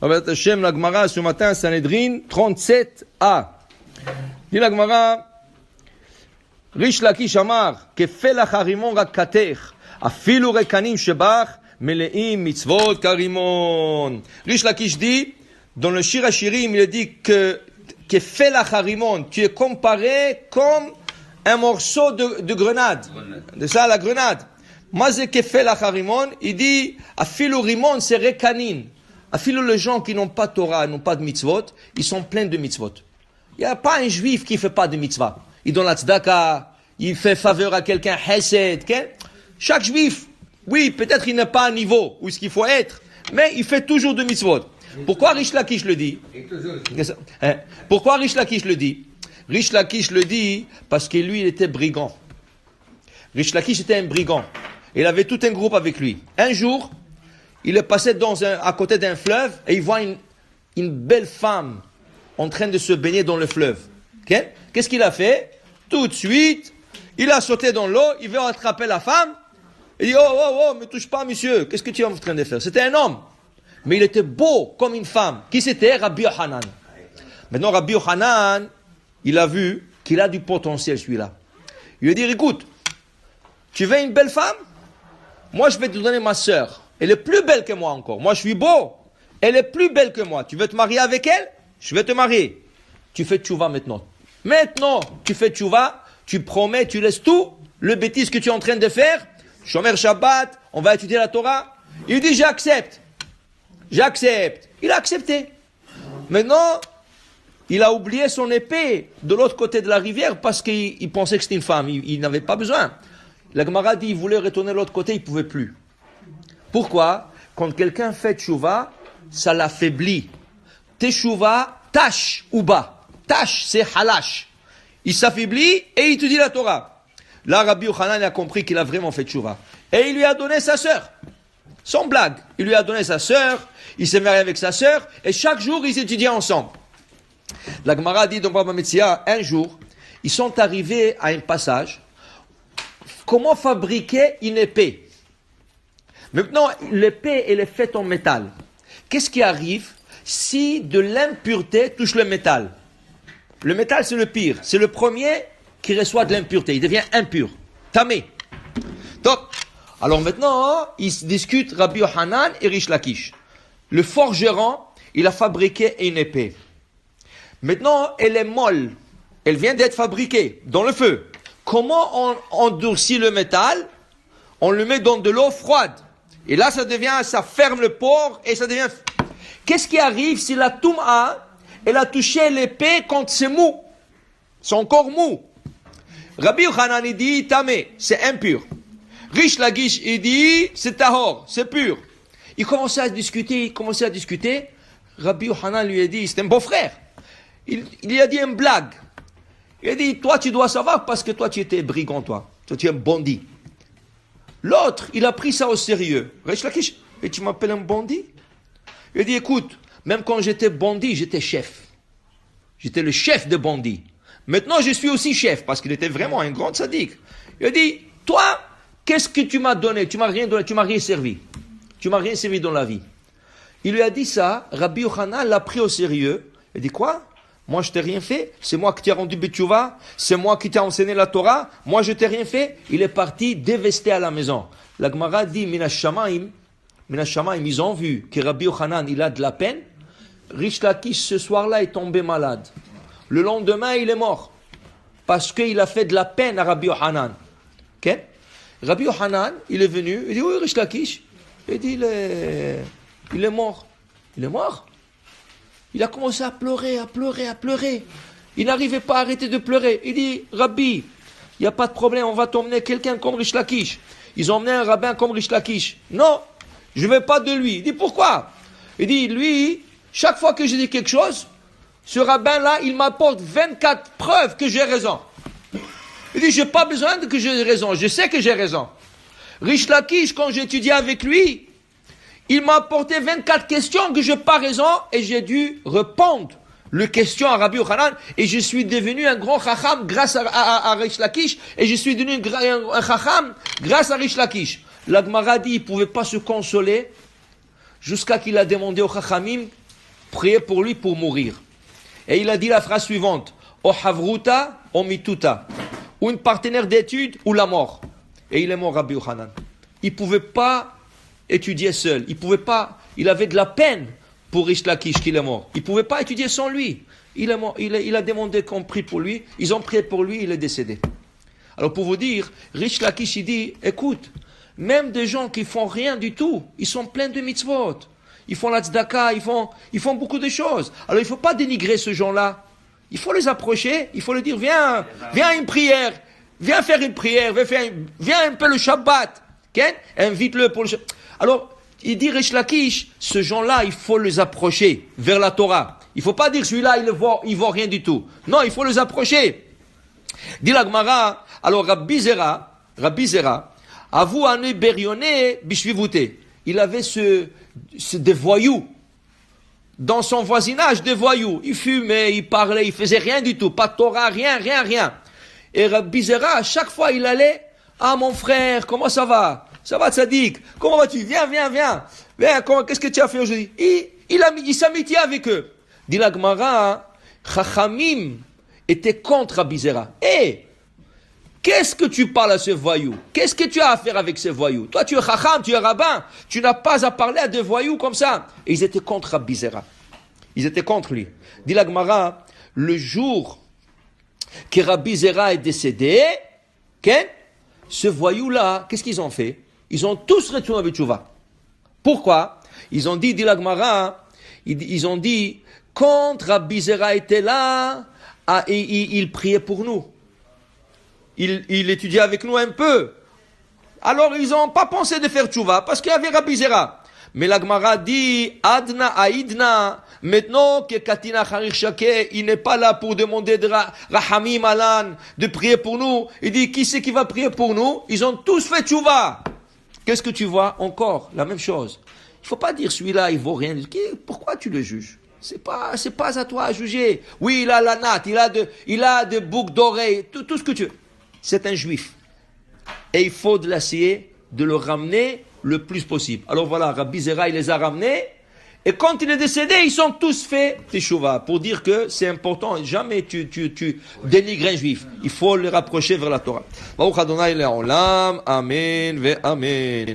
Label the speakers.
Speaker 1: Avat Hashem, la Gemara ce matin, Sanhedrin 37a. Dit la Gemara, Rish Lakish Amar, Kefelach harimon rak katech, afilu rekanim shebach, meleim mitzvot karimon. Rish Lakish dit, dans le Shir HaShirim, il est dit que Kefelach harimon, tu es comparé comme un morceau de grenade. De ça, la grenade. Mazé Kefelach harimon, il dit, afilu rimon, c'est rekanin. Afilu les gens qui n'ont pas Torah, n'ont pas de mitzvot, ils sont pleins de mitzvot. Il n'y a pas un juif qui ne fait pas de mitzvah. Il donne la tzedaka, il fait faveur à quelqu'un, hesed. Chaque juif, oui, peut-être il n'est pas à un niveau où ce qu'il faut être, mais il fait toujours de mitzvot. Pourquoi Rish Lakish le dit? Pourquoi Rish Lakish le dit? Rish Lakish le dit parce que lui, il était brigand. Rish Lakish était un brigand. Il avait tout un groupe avec lui. Un jour, il est passé à côté d'un fleuve et il voit une belle femme en train de se baigner dans le fleuve. Okay? Qu'est-ce qu'il a fait? Tout de suite, il a sauté dans l'eau, il veut attraper la femme. Il dit, oh, me touche pas, monsieur. Qu'est-ce que tu es en train de faire? C'était un homme. Mais il était beau comme une femme. Qui c'était? Rabbi Yochanan. Maintenant, Rabbi Yochanan, il a vu qu'il a du potentiel, celui-là. Il lui a dit, écoute, tu veux une belle femme? Moi, je vais te donner ma sœur. Elle est plus belle que moi encore. Moi, je suis beau. Elle est plus belle que moi. Tu veux te marier avec elle? Je vais te marier. Tu fais tchouva maintenant. Maintenant, tu fais tchouva, tu promets, tu laisses tout, le bêtise que tu es en train de faire, Shomer Shabbat, on va étudier la Torah. Il dit, j'accepte. J'accepte. Il a accepté. Maintenant, il a oublié son épée de l'autre côté de la rivière parce qu'il pensait que c'était une femme. Il n'avait pas besoin. La Gemara dit, il voulait retourner de l'autre côté, il ne pouvait plus. Pourquoi? Quand quelqu'un fait tchouva, ça l'affaiblit. Teshuva, tash ou bas. Tash, c'est halash. Il s'affaiblit et il te dit la Torah. Là, Rabbi Yochanan a compris qu'il a vraiment fait tchouva. Et il lui a donné sa sœur. Sans blague. Il lui a donné sa sœur, il s'est marié avec sa sœur, et chaque jour, ils étudiaient ensemble. La Gemara dit dans Baba Metzia, un jour, ils sont arrivés à un passage. Comment fabriquer une épée? Maintenant, l'épée, elle est faite en métal. Qu'est-ce qui arrive si de l'impureté touche le métal? Le métal, c'est le pire. C'est le premier qui reçoit de l'impureté. Il devient impur. Tamé. Donc, alors maintenant, ils discutent Rabbi Yochanan et Rish Lakish. Le forgeron, il a fabriqué une épée. Maintenant, elle est molle. Elle vient d'être fabriquée dans le feu. Comment on endurcit le métal? On le met dans de l'eau froide. Et là, ça ferme le pore et ça devient... Qu'est-ce qui arrive si la Toum'a, elle a touché l'épée quand c'est mou? C'est encore mou. Rabbi Yochanan, il dit, tamé, c'est impur. Rish Lakish, il dit, c'est tahor, c'est pur. Il commençait à discuter. Rabbi Yochanan lui a dit, c'est un beau-frère. Il lui a dit une blague. Il a dit, toi, tu dois savoir parce que toi, tu étais brigand, toi. Toi, tu es un bandit. L'autre, il a pris ça au sérieux. Rish Lakish, et tu m'appelles un bandit? Il a dit, écoute, même quand j'étais bandit, j'étais chef. J'étais le chef de bandit. Maintenant, je suis aussi chef, parce qu'il était vraiment un grand sadique. Il a dit, toi, qu'est-ce que tu m'as donné? Tu m'as rien donné, tu m'as rien servi. Tu m'as rien servi dans la vie. Il lui a dit ça, Rabbi Yochanan l'a pris au sérieux. Il a dit, quoi? Moi, je t'ai rien fait. C'est moi qui t'ai rendu Betchouva. C'est moi qui t'ai enseigné la Torah. Moi, je t'ai rien fait. Il est parti dévesté à la maison. La Gemara dit, Minash Shamaim, ils ont vu que Rabbi Yochanan, il a de la peine. Rish Lakish, ce soir-là, est tombé malade. Le lendemain, il est mort. Parce qu'il a fait de la peine à Rabbi Yochanan. Okay? Rabbi Yochanan, il est venu, il dit, oui, Rish Lakish. Il dit, il est mort. Il est mort? Il a commencé à pleurer. Il n'arrivait pas à arrêter de pleurer. Il dit, Rabbi, il n'y a pas de problème, on va t'emmener quelqu'un comme Rish Lakish. Ils ont emmené un rabbin comme Rish Lakish. Non, je ne veux pas de lui. Il dit, pourquoi? Il dit, lui, chaque fois que je dis quelque chose, ce rabbin-là, il m'apporte 24 preuves que j'ai raison. Il dit, je n'ai pas besoin de que j'ai raison, je sais que j'ai raison. Rish Lakish, quand j'ai étudié avec lui, il m'a apporté 24 questions que je n'ai pas raison et j'ai dû répondre les questions à Rabbi Yochanan et je suis devenu un grand chacham grâce à Rish Lakish et je suis devenu un chacham grâce à Rish Lakish. La Gemara dit, il ne pouvait pas se consoler jusqu'à qu'il a demandé aux chachamim prier pour lui pour mourir. Et il a dit la phrase suivante, O havruta, o mituta, ou une partenaire d'études ou la mort. Et il est mort, Rabbi Yochanan. Il ne pouvait pas étudier seul. Il avait de la peine pour Rish Lakish qu'il est mort. Il ne pouvait pas étudier sans lui. Il est mort. Il a demandé qu'on prie pour lui. Ils ont prié pour lui, il est décédé. Alors pour vous dire, Rish Lakish il dit, écoute, même des gens qui font rien du tout, ils sont pleins de mitzvot. Ils font la tzedaka, ils font beaucoup de choses. Alors il ne faut pas dénigrer ce gens-là. Il faut les approcher, il faut leur dire, viens à une prière, viens faire une prière, viens un peu le Shabbat. Okay? Invite-le pour le Shabbat. Alors, il dit Rish Lakish, ce gens-là, il faut les approcher vers la Torah. Il ne faut pas dire celui-là, il voit rien du tout. Non, il faut les approcher. Dit la Gemara, alors Rabbi Zera, avoue ane berionné bishvivute. Il avait des voyous. Dans son voisinage, des voyous. Il fumait, il parlait, il faisait rien du tout. Pas de Torah, rien. Et Rabbi Zera, à chaque fois, il allait, ah mon frère, comment ça va? Ça va, Tzadik? Comment vas-tu? Viens. Qu'est-ce que tu as fait aujourd'hui? Il s'amitiait avec eux. Dit la Gemara, Chachamim était contre Rabbi Zera. Qu'est-ce que tu parles à ce voyou? Qu'est-ce que tu as à faire avec ces voyous? Toi, tu es Chacham, tu es rabbin. Tu n'as pas à parler à des voyous comme ça. Et ils étaient contre Rabbi Zera. Ils étaient contre lui. Dit la Gemara, le jour que Rabbi Zera est décédé, ce voyou-là, qu'est-ce qu'ils ont fait? Ils ont tous retourné avec Tchouva. Pourquoi? Ils ont dit la Gemara, ils ont dit, quand Rabbi Zera était là, il priait pour nous. Il étudiait avec nous un peu. Alors ils n'ont pas pensé de faire tchouva parce qu'il y avait Rabbi Zera. Mais la Gemara dit, Adna Aïdna, maintenant que Katina Harir Shake, il n'est pas là pour demander de Rahamim Alan, de prier pour nous. Il dit, qui c'est qui va prier pour nous? Ils ont tous fait tchouva. Qu'est-ce que tu vois? Encore la même chose. Il ne faut pas dire celui-là, il ne vaut rien. Pourquoi tu le juges? C'est pas à toi à juger. Oui, il a la natte, il a des boucles d'oreilles, tout ce que tu veux. C'est un juif. Et il faut essayer de le ramener le plus possible. Alors voilà, Rabbi Zera, il les a ramenés. Et quand il est décédé, ils sont tous fait teshuva. Pour dire que c'est important. Jamais tu dénigres un juif. Il faut le rapprocher vers la Torah. Baruch Adonai le'olam. Amen ve amen.